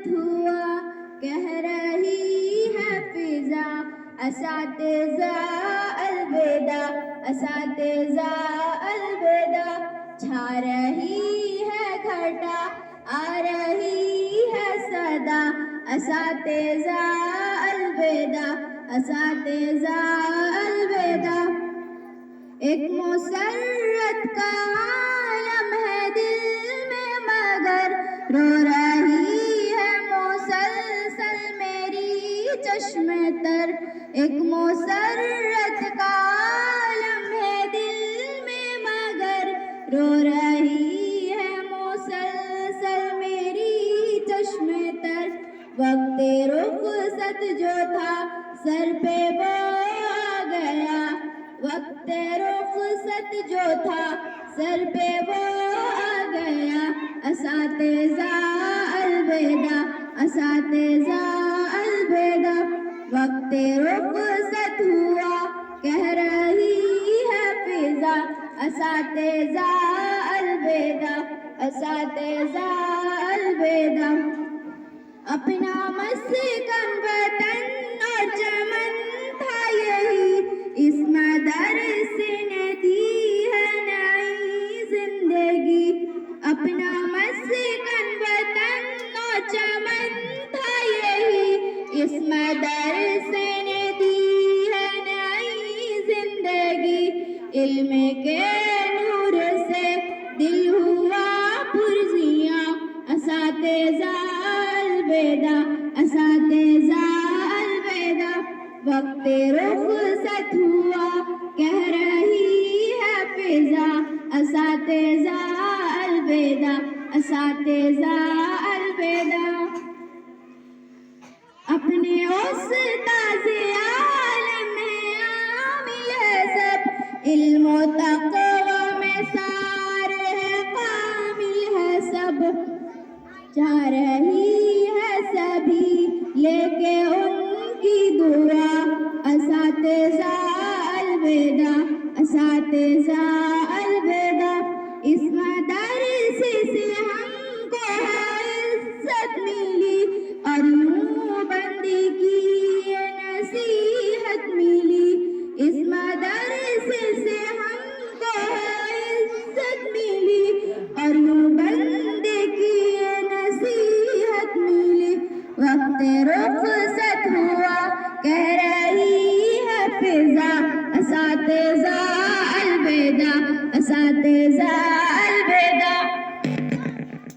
رخصت ہوا کہہ رہی ہے فضا اساتذہ الوداع اساتذہ الوداع چھا رہی ہے گھٹا آ رہی ہے صدا اساتذہ الوداع اساتذہ الوداع ایک مسرت کا عالم ہے دل میں مگر رو رہی ہے مسلسل میری چشم تر ایک مسرت کا عالم ہے دل میں مگر رو رہی ہے مسلسل میری چشم تر وقت رخصت جو تھا سر پہ وہ آ گیا وقت رخصت جو تھا سر پہ وہ آ گیا اساتذہ الوداع اساتذہ الوداع وقت رخصت ہوا کہہ رہی ہے فضا اساتذہ الوداع اساتذہ الوداع اپنا مسکن وطن اور چمن تھا یہی اس مدرس نے دی ہے نئی زندگی اپنا مسکن وطن اور چمن تھا یہی اس مدرس نے دی ہے نئی زندگی علم کے نور سے دل ہوا پرزیاں اساتذہ الوداع اساتذہ الوداع وقت رخصت ہوا کہہ رہی ہے فضا اساتذہ الوداع اساتذہ الوداع اپنے استاذ عالم ہے عامل ہے سب علم و تقوی میں سارے ہے کامل ہے سب چاہ رہی ہے سبھی لے کے ان کی دعا اساتذہ الوداع اساتذہ الوداع اس مدرس سے ہم